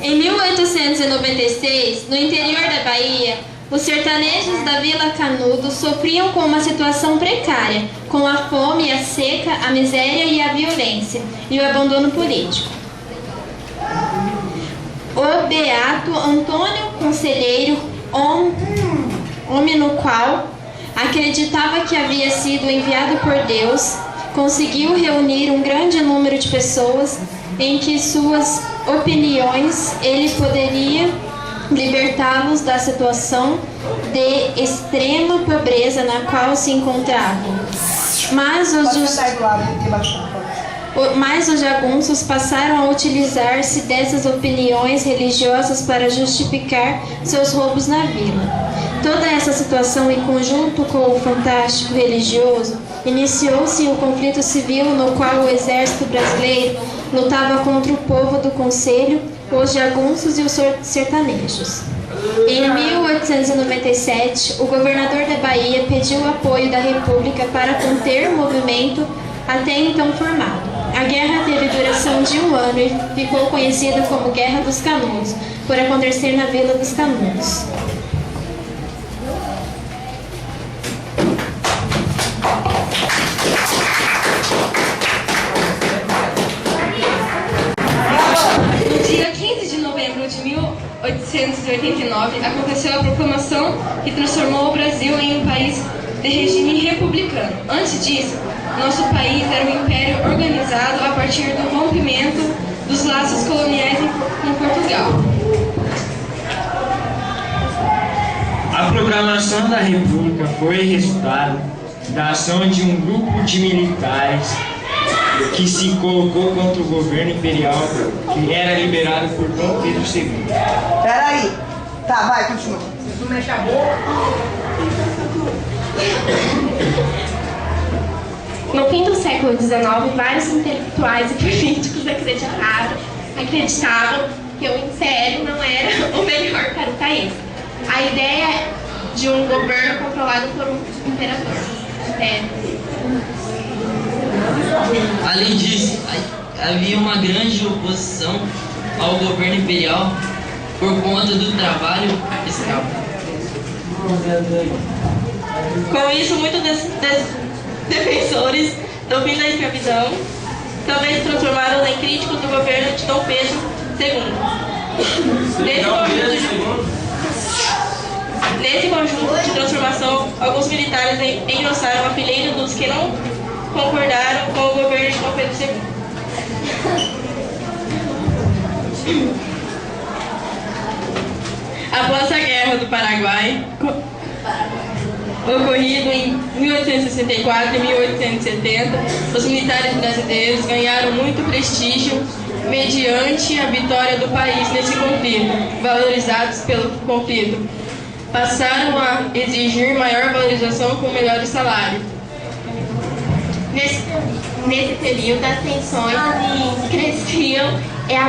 Em 1896, no interior da Bahia, os sertanejos da Vila Canudo sofriam com uma situação precária, com a fome, a seca, a miséria e a violência, e o abandono político. O beato Antônio Conselheiro, homem no qual acreditava que havia sido enviado por Deus, conseguiu reunir um grande número de pessoas em que suas opiniões ele poderia libertá-los da situação de extrema pobreza na qual se encontravam. Mas os jagunços passaram a utilizar-se dessas opiniões religiosas para justificar seus roubos na vila. Toda essa situação, em conjunto com o fantástico religioso, iniciou-se o conflito civil no qual o exército brasileiro lutava contra o povo do Conselho, os jagunços e os sertanejos. Em 1897, o governador da Bahia pediu o apoio da República para conter o movimento até então formado. A guerra teve duração de 1 ano e ficou conhecida como Guerra dos Canudos, por acontecer na Vila dos Canudos. No dia 15 de novembro de 1889, aconteceu a proclamação que transformou o Brasil em um país de regime republicano. Antes disso, nosso país era um império organizado a partir do rompimento dos laços coloniais com Portugal. A proclamação da República foi resultado da ação de um grupo de militares que se colocou contra o governo imperial que era liberado por Dom Pedro II. Peraí. Tá, vai, continua. Não mexe a boca. No fim do século XIX, vários intelectuais e políticos acreditavam que o império não era o melhor para o país. A ideia de um governo controlado por um imperador. Além disso, havia uma grande oposição ao governo imperial por conta do trabalho escravo. Com isso, muitos defensores do fim da escravidão também se transformaram em críticos do governo de Dom Pedro II. Nesse conjunto de transformação, alguns militares endossaram a fileira dos que não concordaram com o governo de Dom Pedro II. Após a Guerra do Paraguai, ocorrido em 1864 e 1870, os militares brasileiros ganharam muito prestígio mediante a vitória do país nesse conflito. Valorizados pelo conflito, passaram a exigir maior valorização com melhores salários. Nesse período, as tensões cresciam e a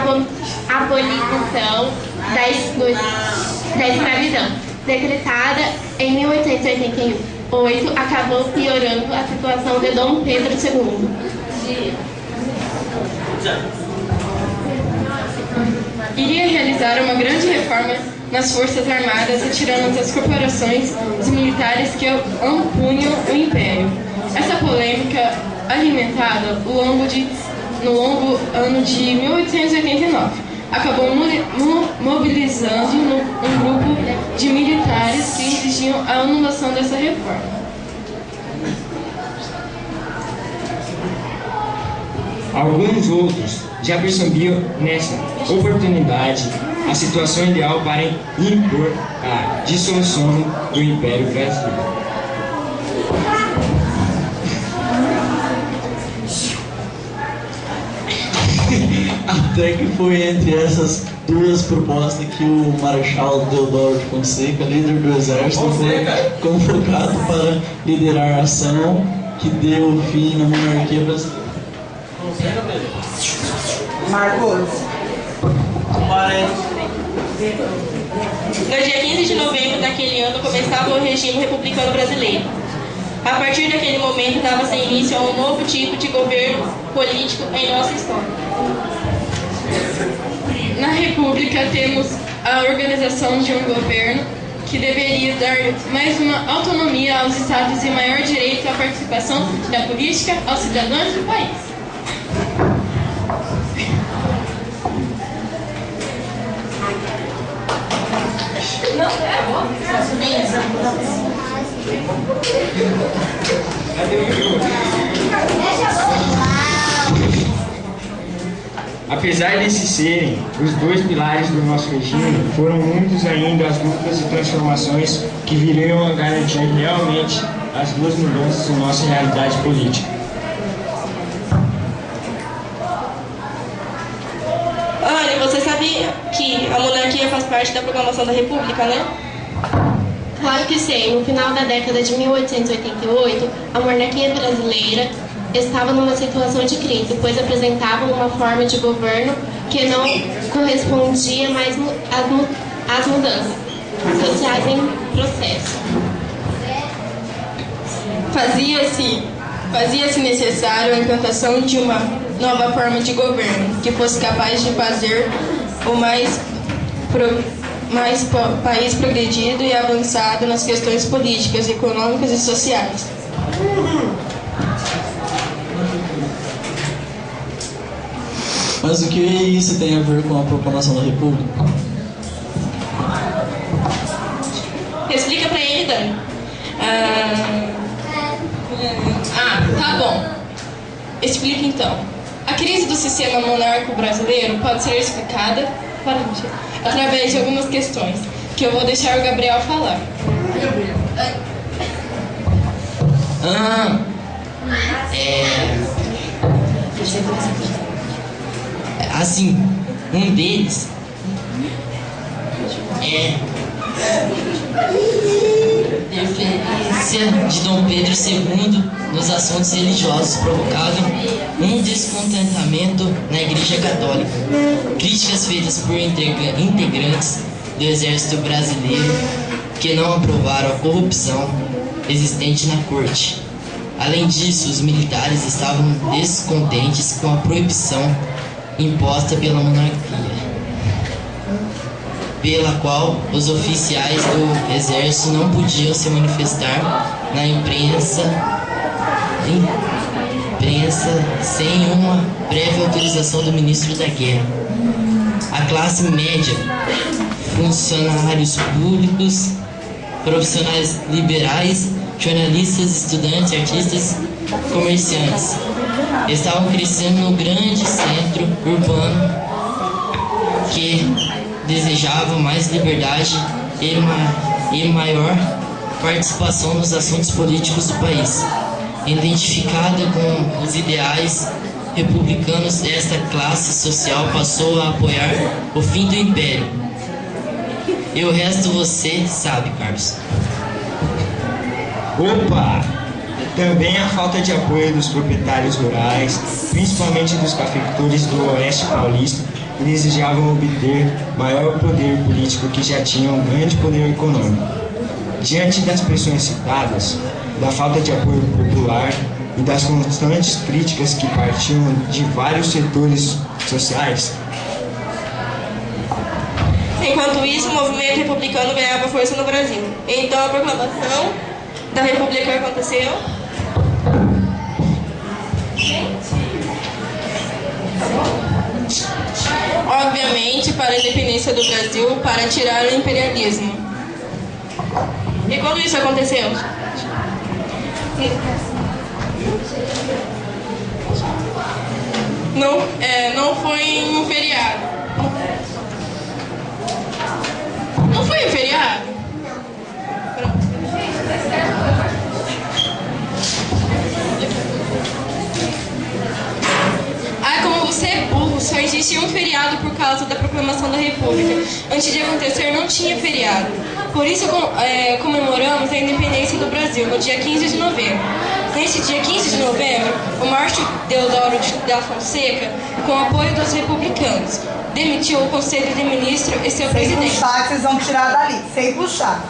abolição da escravidão, decretada em 1888, acabou piorando a situação de Dom Pedro II. Iria realizar uma grande reforma nas Forças Armadas, retirando das corporações os militares que ampunham o Império. Essa polêmica alimentada no longo ano de 1889 acabou mobilizando um grupo de militares que exigiam a anulação dessa reforma. Alguns outros já percebiam nessa oportunidade a situação ideal para impor a dissolução do Império Brasileiro. Até que foi entre essas duas propostas que o Marechal Deodoro de Fonseca, líder do Exército, foi convocado para liderar a ação que deu fim na monarquia brasileira. Marcos. No dia 15 de novembro daquele ano começava o regime republicano brasileiro. A partir daquele momento dava-se início a um novo tipo de governo político em nossa história. Na República temos a organização de um governo que deveria dar mais uma autonomia aos estados e maior direito à participação da política aos cidadãos do país. Apesar desses serem os dois pilares do nosso regime, foram muitos ainda as lutas e transformações que viriam a garantir realmente as duas mudanças em nossa realidade política. Anne, você sabia que a monarquia faz parte da proclamação da República, né? Claro que sei. No final da década de 1888, a monarquia brasileira estava numa situação de crise, pois apresentava uma forma de governo que não correspondia mais às mudanças sociais em processo. Fazia-se necessário a implantação de uma nova forma de governo que fosse capaz de fazer o país progredido e avançado nas questões políticas, econômicas e sociais. Mas o que isso tem a ver com a proclamação da República? Explica pra ele, Dani. Tá bom. Explica então. A crise do sistema monárquico brasileiro pode ser explicada através de algumas questões, que eu vou deixar o Gabriel falar. Assim, um deles é interferência de Dom Pedro II nos assuntos religiosos provocava um descontentamento na Igreja Católica. Críticas feitas por integrantes do Exército Brasileiro que não aprovaram a corrupção existente na corte. Além disso, os militares estavam descontentes com a proibição imposta pela monarquia, pela qual os oficiais do exército não podiam se manifestar na imprensa sem uma prévia autorização do ministro da Guerra. A classe média, funcionários públicos, profissionais liberais, jornalistas, estudantes, artistas, comerciantes estavam crescendo no grande centro urbano que desejava mais liberdade e maior participação nos assuntos políticos do país. Identificada com os ideais republicanos, esta classe social passou a apoiar o fim do Império. E o resto você sabe, Carlos. Opa! Também a falta de apoio dos proprietários rurais, principalmente dos cafeicultores do Oeste Paulista, que desejavam obter maior poder político, que já tinham um grande poder econômico. Diante das pressões citadas, da falta de apoio popular e das constantes críticas que partiam de vários setores sociais, Enquanto isso, o movimento republicano ganhava força no Brasil. Então a proclamação da República aconteceu. Obviamente, para a independência do Brasil, para tirar o imperialismo. E quando isso aconteceu? Não foi um feriado. Não foi um feriado? Como você é burro, só existe um feriado por causa da proclamação da República. Antes de acontecer, não tinha feriado. Por isso, comemoramos a independência do Brasil, no dia 15 de novembro. Nesse dia 15 de novembro, o Márcio Deodoro da Fonseca, com apoio dos republicanos, demitiu o Conselho de Ministros e seu presidente. Sem puxar, que vocês vão tirar dali, sem puxar.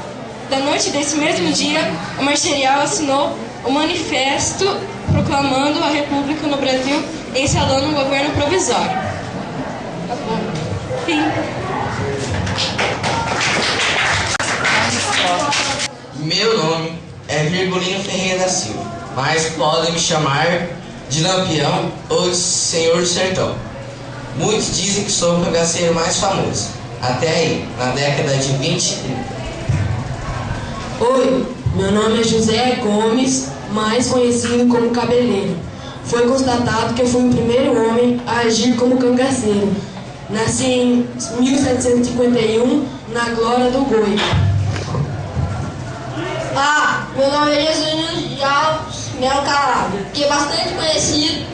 Da noite desse mesmo dia, o Marechal assinou o Manifesto proclamando a República no Brasil e instalando um governo provisório. Fim. Meu nome é Virgulino Ferreira da Silva, mas podem me chamar de Lampião ou de Senhor do Sertão. Muitos dizem que sou o cangaceiro mais famoso, até aí, na década de 20 e 30. Oi, meu nome é José Gomes, mais conhecido como Cabeleiro. Foi constatado que eu fui o primeiro homem a agir como cangaceiro. Nasci em 1751, na Glória do Goi. Meu nome é Jesus Alves Melo Calado, que é bastante conhecido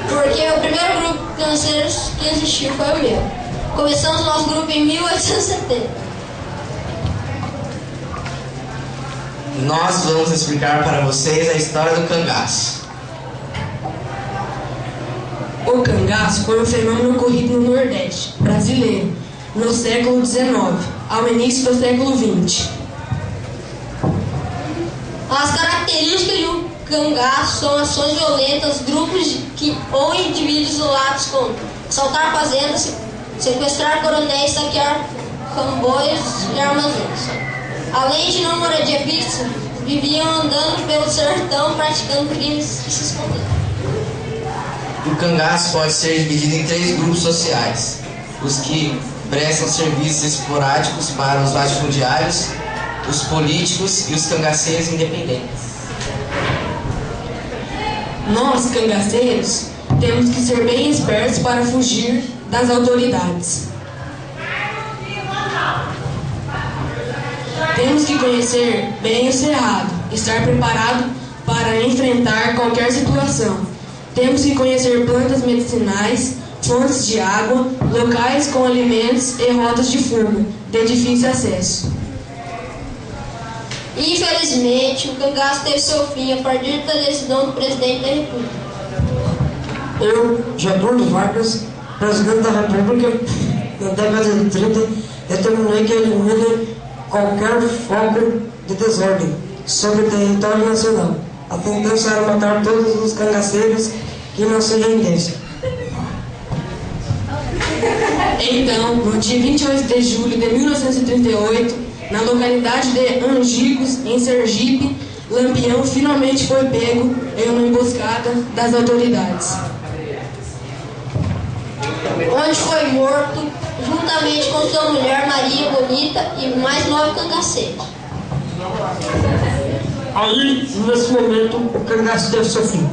porque o primeiro grupo de canceiros que existiu foi o meu. Começamos nosso grupo em 1870. Nós vamos explicar para vocês a história do cangaço. O cangaço foi um fenômeno ocorrido no Nordeste brasileiro no século XIX, ao início do século XX. As características do cangaço são ações violentas, grupos ou indivíduos isolados como assaltar fazendas, sequestrar coronéis, saquear comboios e armazéns. Além de não moradia fixa, viviam andando pelo sertão praticando crimes e se escondendo. O cangaço pode ser dividido em 3 grupos sociais: os que prestam serviços esporádicos para os latifundiários, os políticos e os cangaceiros independentes. Nós, cangaceiros, temos que ser bem espertos para fugir das autoridades. Temos que conhecer bem o cerrado, estar preparado para enfrentar qualquer situação. Temos que conhecer plantas medicinais, fontes de água, locais com alimentos e rotas de fuga, de difícil acesso. Infelizmente, o cangaço teve seu fim a partir da decisão do presidente da República. Eu, Getúlio Vargas, presidente da República, na década de 30, determinei que elimine qualquer foco de desordem sobre o território nacional. A tendência era matar todos os cangaceiros que não se rendessem. Então, no dia 28 de julho de 1938, na localidade de Angicos, em Sergipe, Lampião finalmente foi pego em uma emboscada das autoridades, onde foi morto juntamente com sua mulher Maria Bonita e mais 9 cangaceiros. Aí, nesse momento, o cangaço teve seu fim.